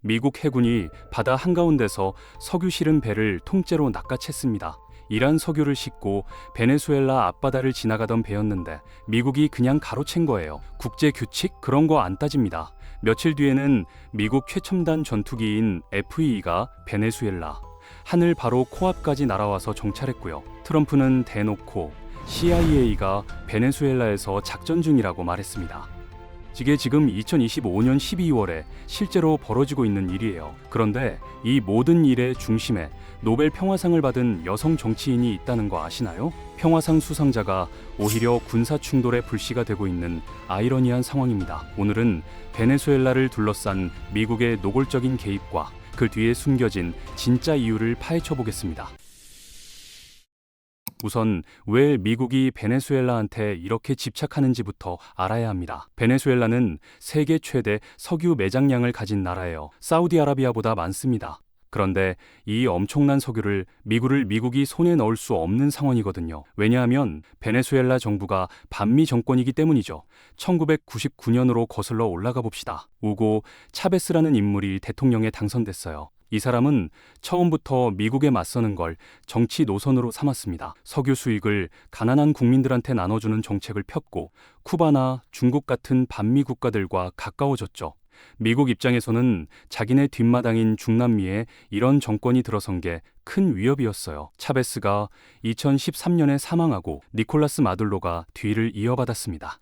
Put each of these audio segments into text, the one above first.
미국 해군이 바다 한가운데서 석유 실은 배를 통째로 낚아챘습니다. 이란 석유를 싣고 베네수엘라 앞바다를 지나가던 배였는데 미국이 그냥 가로챈 거예요. 국제 규칙? 그런 거 안 따집니다. 며칠 뒤에는 미국 최첨단 전투기인 F-22가 베네수엘라 하늘 바로 코앞까지 날아와서 정찰했고요. 트럼프는 대놓고 CIA가 베네수엘라에서 작전 중이라고 말했습니다. 이게 지금 2025년 12월에 실제로 벌어지고 있는 일이에요. 그런데 이 모든 일의 중심에 노벨 평화상을 받은 여성 정치인이 있다는 거 아시나요? 평화상 수상자가 오히려 군사 충돌의 불씨가 되고 있는 아이러니한 상황입니다. 오늘은 베네수엘라를 둘러싼 미국의 노골적인 개입과 그 뒤에 숨겨진 진짜 이유를 파헤쳐 보겠습니다. 우선 왜 미국이 베네수엘라한테 이렇게 집착하는지부터 알아야 합니다. 베네수엘라는 세계 최대 석유 매장량을 가진 나라예요. 사우디아라비아보다 많습니다. 그런데 이 엄청난 석유를 미국이 손에 넣을 수 없는 상황이거든요. 왜냐하면 베네수엘라 정부가 반미 정권이기 때문이죠. 1999년으로 거슬러 올라가 봅시다. 우고 차베스라는 인물이 대통령에 당선됐어요. 이 사람은 처음부터 미국에 맞서는 걸 정치 노선으로 삼았습니다. 석유 수익을 가난한 국민들한테 나눠주는 정책을 폈고 쿠바나 중국 같은 반미 국가들과 가까워졌죠. 미국 입장에서는 자기네 뒷마당인 중남미에 이런 정권이 들어선 게 큰 위협이었어요. 차베스가 2013년에 사망하고 니콜라스 마두로가 뒤를 이어받았습니다.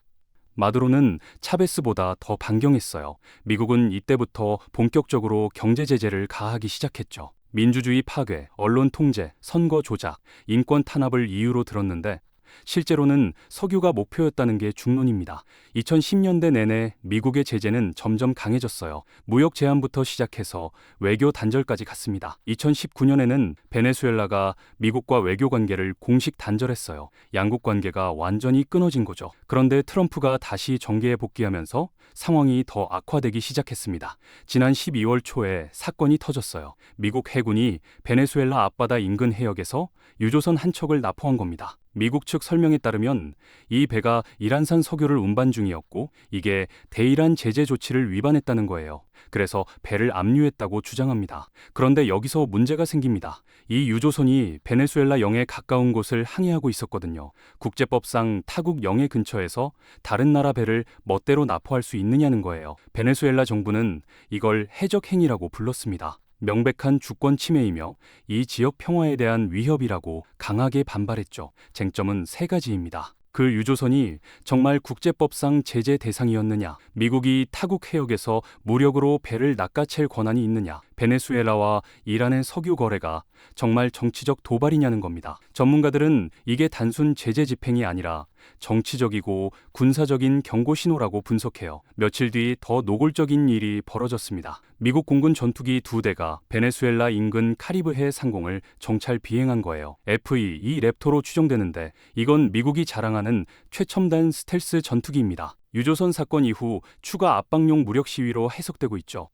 마두로는 차베스보다 더 반경했어요. 미국은 이때부터 본격적으로 경제 제재를 가하기 시작했죠. 민주주의 파괴, 언론 통제, 선거 조작, 인권 탄압을 이유로 들었는데 실제로는 석유가 목표였다는 게 중론입니다. 2010년대 내내 미국의 제재는 점점 강해졌어요. 무역 제한부터 시작해서 외교 단절까지 갔습니다. 2019년에는 베네수엘라가 미국과 외교 관계를 공식 단절했어요. 양국 관계가 완전히 끊어진 거죠. 그런데 트럼프가 다시 정계에 복귀하면서 상황이 더 악화되기 시작했습니다. 지난 12월 초에 사건이 터졌어요. 미국 해군이 베네수엘라 앞바다 인근 해역에서 유조선 한 척을 납포한 겁니다. 미국 측 설명에 따르면 이 배가 이란산 석유를 운반 중이었고 이게 대이란 제재 조치를 위반했다는 거예요. 그래서 배를 압류했다고 주장합니다. 그런데 여기서 문제가 생깁니다. 이 유조선이 베네수엘라 영해 가까운 곳을 항해하고 있었거든요. 국제법상 타국 영해 근처에서 다른 나라 배를 멋대로 납포할 수 있느냐는 거예요. 베네수엘라 정부는 이걸 해적 행위라고 불렀습니다. 명백한 주권 침해이며 이 지역 평화에 대한 위협이라고 강하게 반발했죠. 쟁점은 세 가지입니다. 그 유조선이 정말 국제법상 제재 대상이었느냐? 미국이 타국 해역에서 무력으로 배를 낚아챌 권한이 있느냐? 베네수엘라와 이란의 석유 거래가 정말 정치적 도발이냐는 겁니다. 전문가들은 이게 단순 제재 집행이 아니라 정치적이고 군사적인 경고 신호라고 분석해요. 며칠 뒤 더 노골적인 일이 벌어졌습니다. 미국 공군 전투기 2대가 베네수엘라 인근 카리브해 상공을 정찰 비행한 거예요. F-22 랩터로 추정되는데 이건 미국이 자랑하는 최첨단 스텔스 전투기입니다. 유조선 사건 이후 추가 압박용 무력 시위로 해석되고 있죠.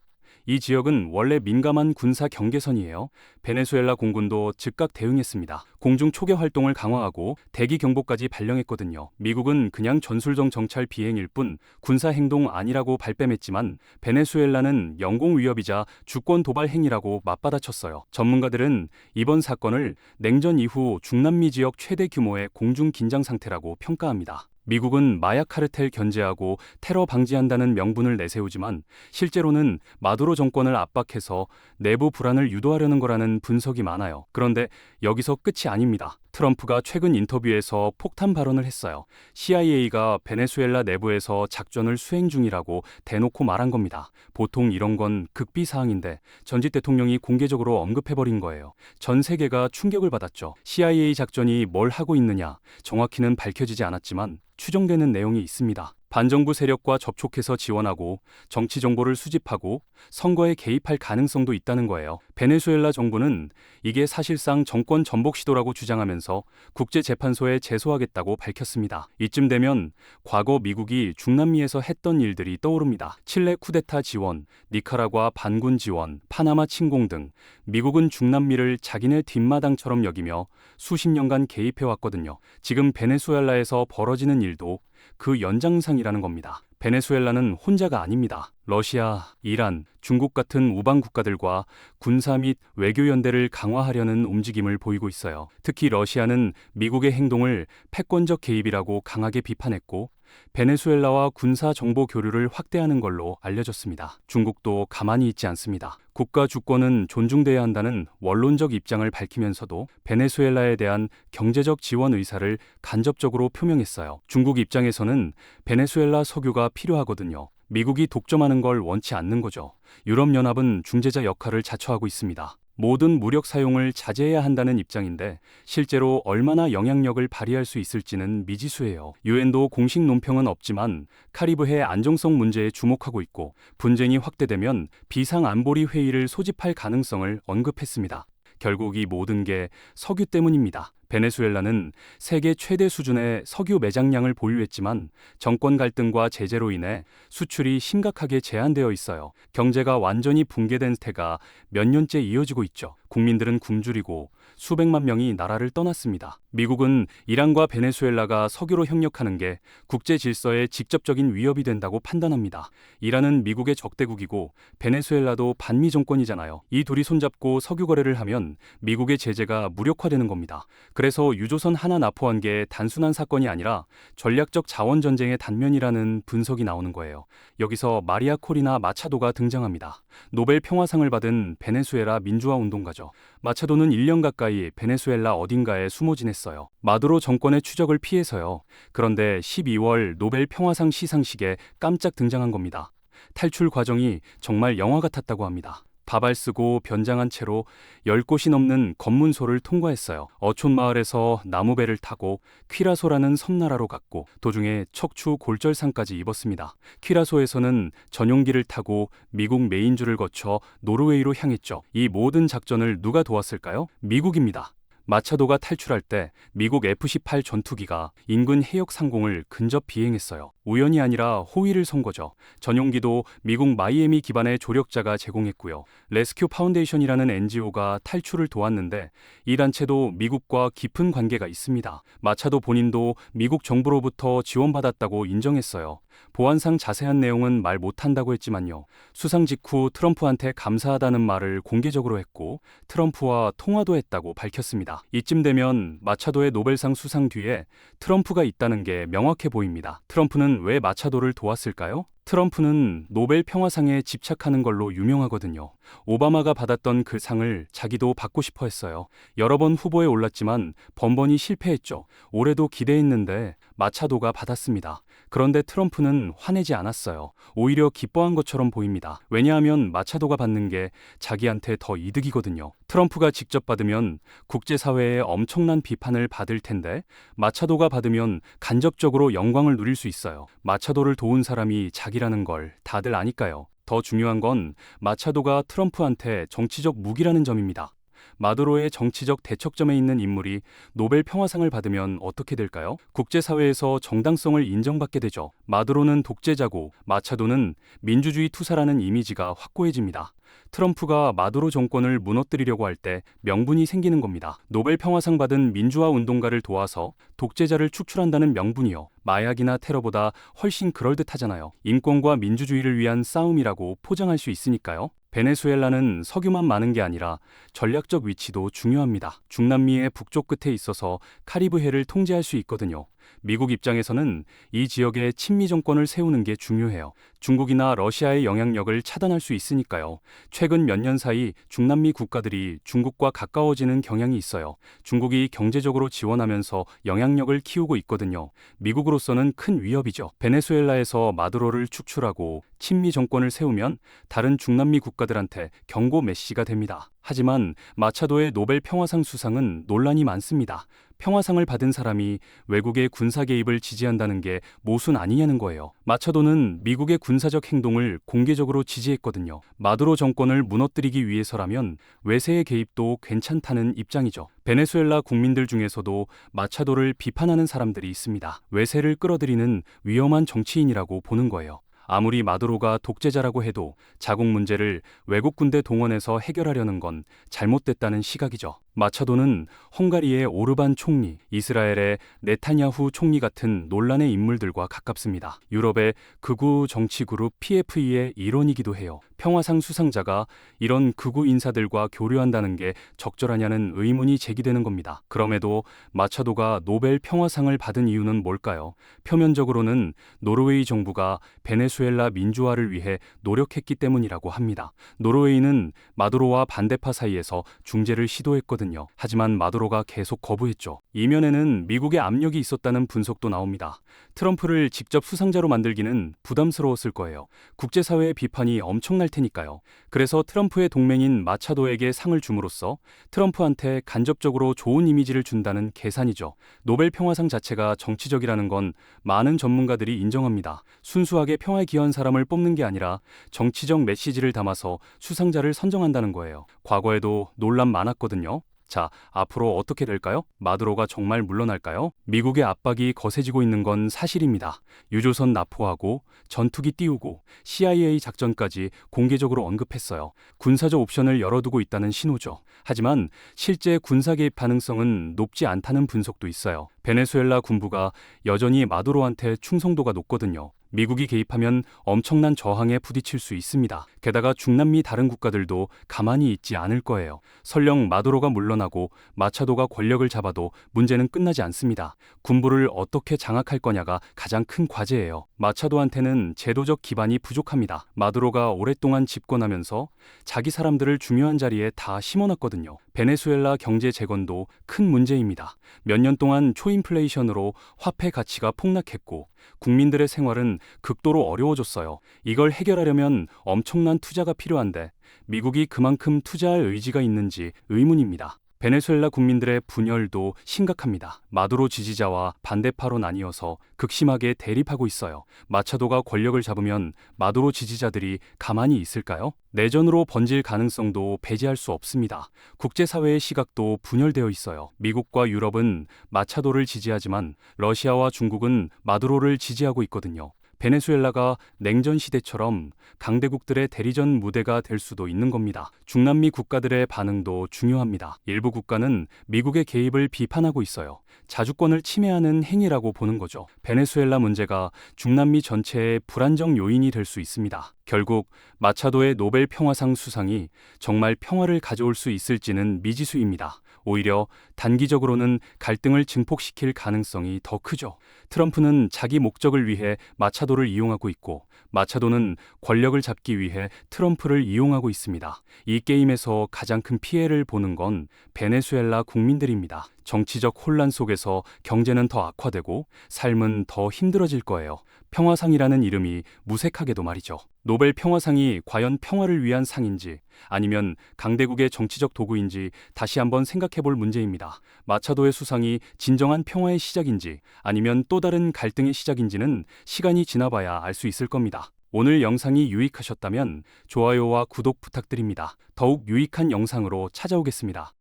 이 지역은 원래 민감한 군사 경계선이에요. 베네수엘라 공군도 즉각 대응했습니다. 공중 초계 활동을 강화하고 대기 경보까지 발령했거든요. 미국은 그냥 전술정 정찰 비행일 뿐 군사 행동 아니라고 발뺌했지만 베네수엘라는 영공 위협이자 주권 도발 행위라고 맞받아쳤어요. 전문가들은 이번 사건을 냉전 이후 중남미 지역 최대 규모의 공중 긴장 상태라고 평가합니다. 미국은 마약 카르텔 견제하고 테러 방지한다는 명분을 내세우지만 실제로는 마두로 정권을 압박해서 내부 불안을 유도하려는 거라는 분석이 많아요. 그런데 여기서 끝이 아닙니다. 트럼프가 최근 인터뷰에서 폭탄 발언을 했어요. CIA가 베네수엘라 내부에서 작전을 수행 중이라고 대놓고 말한 겁니다. 보통 이런 건 극비 사항인데 전직 대통령이 공개적으로 언급해버린 거예요. 전 세계가 충격을 받았죠. CIA 작전이 뭘 하고 있느냐 정확히는 밝혀지지 않았지만 추정되는 내용이 있습니다. 반정부 세력과 접촉해서 지원하고 정치 정보를 수집하고 선거에 개입할 가능성도 있다는 거예요. 베네수엘라 정부는 이게 사실상 정권 전복 시도라고 주장하면서 국제재판소에 제소하겠다고 밝혔습니다. 이쯤 되면 과거 미국이 중남미에서 했던 일들이 떠오릅니다. 칠레 쿠데타 지원, 니카라과 반군 지원, 파나마 침공 등 미국은 중남미를 자기네 뒷마당처럼 여기며 수십 년간 개입해왔거든요. 지금 베네수엘라에서 벌어지는 일도 그 연장상이라는 겁니다. 베네수엘라는 혼자가 아닙니다. 러시아, 이란, 중국 같은 우방 국가들과 군사 및 외교 연대를 강화하려는 움직임을 보이고 있어요. 특히 러시아는 미국의 행동을 패권적 개입이라고 강하게 비판했고, 베네수엘라와 군사 정보 교류를 확대하는 걸로 알려졌습니다. 중국도 가만히 있지 않습니다. 국가 주권은 존중돼야 한다는 원론적 입장을 밝히면서도 베네수엘라에 대한 경제적 지원 의사를 간접적으로 표명했어요. 중국 입장에서는 베네수엘라 석유가 필요하거든요. 미국이 독점하는 걸 원치 않는 거죠. 유럽연합은 중재자 역할을 자처하고 있습니다. 모든 무력 사용을 자제해야 한다는 입장인데 실제로 얼마나 영향력을 발휘할 수 있을지는 미지수예요. 유엔도 공식 논평은 없지만 카리브해 안정성 문제에 주목하고 있고, 분쟁이 확대되면 비상안보리 회의를 소집할 가능성을 언급했습니다. 결국 이 모든 게 석유 때문입니다. 베네수엘라는 세계 최대 수준의 석유 매장량을 보유했지만 정권 갈등과 제재로 인해 수출이 심각하게 제한되어 있어요. 경제가 완전히 붕괴된 태가 몇 년째 이어지고 있죠. 국민들은 굶주리고 수백만 명이 나라를 떠났습니다. 미국은 이란과 베네수엘라가 석유로 협력하는 게 국제 질서에 직접적인 위협이 된다고 판단합니다. 이란은 미국의 적대국이고 베네수엘라도 반미 정권이잖아요. 이 둘이 손잡고 석유 거래를 하면 미국의 제재가 무력화되는 겁니다. 그래서 유조선 하나 납포한 게 단순한 사건이 아니라 전략적 자원 전쟁의 단면이라는 분석이 나오는 거예요. 여기서 마리아 코리나 마차도가 등장합니다. 노벨 평화상을 받은 베네수엘라 민주화 운동가죠. 마차도는 1년 가까이 베네수엘라 어딘가에 숨어 지냈어요. 마두로 정권의 추적을 피해서요. 그런데 12월 노벨 평화상 시상식에 깜짝 등장한 겁니다. 탈출 과정이 정말 영화 같았다고 합니다. 밥알 쓰고 변장한 채로 10곳이 넘는 검문소를 통과했어요. 어촌 마을에서 나무배를 타고 퀴라소라는 섬나라로 갔고, 도중에 척추 골절상까지 입었습니다. 퀴라소에서는 전용기를 타고 미국 메인주를 거쳐 노르웨이로 향했죠. 이 모든 작전을 누가 도왔을까요? 미국입니다. 마차도가 탈출할 때 미국 F-18 전투기가 인근 해역 상공을 근접 비행했어요. 우연이 아니라 호의를 선 거죠. 전용기도 미국 마이애미 기반의 조력자가 제공했고요. 레스큐 파운데이션이라는 NGO가 탈출을 도왔는데 이 단체도 미국과 깊은 관계가 있습니다. 마차도 본인도 미국 정부로부터 지원받았다고 인정했어요. 보안상 자세한 내용은 말 못한다고 했지만요. 수상 직후 트럼프한테 감사하다는 말을 공개적으로 했고 트럼프와 통화도 했다고 밝혔습니다. 이쯤 되면 마차도의 노벨상 수상 뒤에 트럼프가 있다는 게 명확해 보입니다. 트럼프는 왜 마차도를 도왔을까요? 트럼프는 노벨 평화상에 집착하는 걸로 유명하거든요. 오바마가 받았던 그 상을 자기도 받고 싶어 했어요. 여러 번 후보에 올랐지만 번번이 실패했죠. 올해도 기대했는데 마차도가 받았습니다. 그런데 트럼프는 화내지 않았어요. 오히려 기뻐한 것처럼 보입니다. 왜냐하면 마차도가 받는 게 자기한테 더 이득이거든요. 트럼프가 직접 받으면 국제사회에 엄청난 비판을 받을 텐데 마차도가 받으면 간접적으로 영광을 누릴 수 있어요. 마차도를 도운 사람이 자기라는 걸 다들 아니까요. 더 중요한 건 마차도가 트럼프한테 정치적 무기라는 점입니다. 마두로의 정치적 대척점에 있는 인물이 노벨 평화상을 받으면 어떻게 될까요? 국제사회에서 정당성을 인정받게 되죠. 마두로는 독재자고 마차도는 민주주의 투사라는 이미지가 확고해집니다. 트럼프가 마두로 정권을 무너뜨리려고 할 때 명분이 생기는 겁니다. 노벨 평화상 받은 민주화 운동가를 도와서 독재자를 축출한다는 명분이요. 마약이나 테러보다 훨씬 그럴듯하잖아요. 인권과 민주주의를 위한 싸움이라고 포장할 수 있으니까요. 베네수엘라는 석유만 많은 게 아니라 전략적 위치도 중요합니다. 중남미의 북쪽 끝에 있어서 카리브해를 통제할 수 있거든요. 미국 입장에서는 이 지역에 친미 정권을 세우는 게 중요해요. 중국이나 러시아의 영향력을 차단할 수 있으니까요. 최근 몇 년 사이 중남미 국가들이 중국과 가까워지는 경향이 있어요. 중국이 경제적으로 지원하면서 영향력을 키우고 있거든요. 미국으로서는 큰 위협이죠. 베네수엘라에서 마두로를 축출하고 친미 정권을 세우면 다른 중남미 국가들한테 경고 메시지가 됩니다. 하지만 마차도의 노벨 평화상 수상은 논란이 많습니다. 평화상을 받은 사람이 외국의 군사 개입을 지지한다는 게 모순 아니냐는 거예요. 마차도는 미국의 군사적 행동을 공개적으로 지지했거든요. 마두로 정권을 무너뜨리기 위해서라면 외세의 개입도 괜찮다는 입장이죠. 베네수엘라 국민들 중에서도 마차도를 비판하는 사람들이 있습니다. 외세를 끌어들이는 위험한 정치인이라고 보는 거예요. 아무리 마두로가 독재자라고 해도 자국 문제를 외국 군대 동원해서 해결하려는 건 잘못됐다는 시각이죠. 마차도는 헝가리의 오르반 총리, 이스라엘의 네타냐후 총리 같은 논란의 인물들과 가깝습니다. 유럽의 극우 정치 그룹 PFE의 일원이기도 해요. 평화상 수상자가 이런 극우 인사들과 교류한다는 게 적절하냐는 의문이 제기되는 겁니다. 그럼에도 마차도가 노벨 평화상을 받은 이유는 뭘까요? 표면적으로는 노르웨이 정부가 베네수엘라 민주화를 위해 노력했기 때문이라고 합니다. 노르웨이는 마두로와 반대파 사이에서 중재를 시도했거든요. 하지만 마두로가 계속 거부했죠. 이면에는 미국의 압력이 있었다는 분석도 나옵니다. 트럼프를 직접 수상자로 만들기는 부담스러웠을 거예요. 국제사회의 비판이 엄청날 테니까요. 그래서 트럼프의 동맹인 마차도에게 상을 줌으로써 트럼프한테 간접적으로 좋은 이미지를 준다는 계산이죠. 노벨 평화상 자체가 정치적이라는 건 많은 전문가들이 인정합니다. 순수하게 평화에 기여한 사람을 뽑는 게 아니라 정치적 메시지를 담아서 수상자를 선정한다는 거예요. 과거에도 논란 많았거든요. 자, 앞으로 어떻게 될까요? 마두로가 정말 물러날까요? 미국의 압박이 거세지고 있는 건 사실입니다. 유조선 납포하고 전투기 띄우고 CIA 작전까지 공개적으로 언급했어요. 군사적 옵션을 열어두고 있다는 신호죠. 하지만 실제 군사 개입 가능성은 높지 않다는 분석도 있어요. 베네수엘라 군부가 여전히 마두로한테 충성도가 높거든요. 미국이 개입하면 엄청난 저항에 부딪힐 수 있습니다. 게다가 중남미 다른 국가들도 가만히 있지 않을 거예요. 설령 마두로가 물러나고 마차도가 권력을 잡아도 문제는 끝나지 않습니다. 군부를 어떻게 장악할 거냐가 가장 큰 과제예요. 마차도한테는 제도적 기반이 부족합니다. 마두로가 오랫동안 집권하면서 자기 사람들을 중요한 자리에 다 심어놨거든요. 베네수엘라 경제 재건도 큰 문제입니다. 몇 년 동안 초인플레이션으로 화폐 가치가 폭락했고 국민들의 생활은 극도로 어려워졌어요. 이걸 해결하려면 엄청난 투자가 필요한데 미국이 그만큼 투자할 의지가 있는지 의문입니다. 베네수엘라 국민들의 분열도 심각합니다. 마두로 지지자와 반대파로 나뉘어서 극심하게 대립하고 있어요. 마차도가 권력을 잡으면 마두로 지지자들이 가만히 있을까요? 내전으로 번질 가능성도 배제할 수 없습니다. 국제사회의 시각도 분열되어 있어요. 미국과 유럽은 마차도를 지지하지만 러시아와 중국은 마두로를 지지하고 있거든요. 베네수엘라가 냉전 시대처럼 강대국들의 대리전 무대가 될 수도 있는 겁니다. 중남미 국가들의 반응도 중요합니다. 일부 국가는 미국의 개입을 비판하고 있어요. 자주권을 침해하는 행위라고 보는 거죠. 베네수엘라 문제가 중남미 전체의 불안정 요인이 될 수 있습니다. 결국 마차도의 노벨 평화상 수상이 정말 평화를 가져올 수 있을지는 미지수입니다. 오히려 단기적으로는 갈등을 증폭시킬 가능성이 더 크죠. 트럼프는 자기 목적을 위해 마차도를 이용하고 있고 마차도는 권력을 잡기 위해 트럼프를 이용하고 있습니다. 이 게임에서 가장 큰 피해를 보는 건 베네수엘라 국민들입니다. 정치적 혼란 속에서 경제는 더 악화되고 삶은 더 힘들어질 거예요. 평화상이라는 이름이 무색하게도 말이죠. 노벨 평화상이 과연 평화를 위한 상인지 아니면 강대국의 정치적 도구인지 다시 한번 생각해 볼 문제입니다. 마차도의 수상이 진정한 평화의 시작인지 아니면 또 다른 갈등의 시작인지는 시간이 지나봐야 알 수 있을 겁니다. 오늘 영상이 유익하셨다면 좋아요와 구독 부탁드립니다. 더욱 유익한 영상으로 찾아오겠습니다.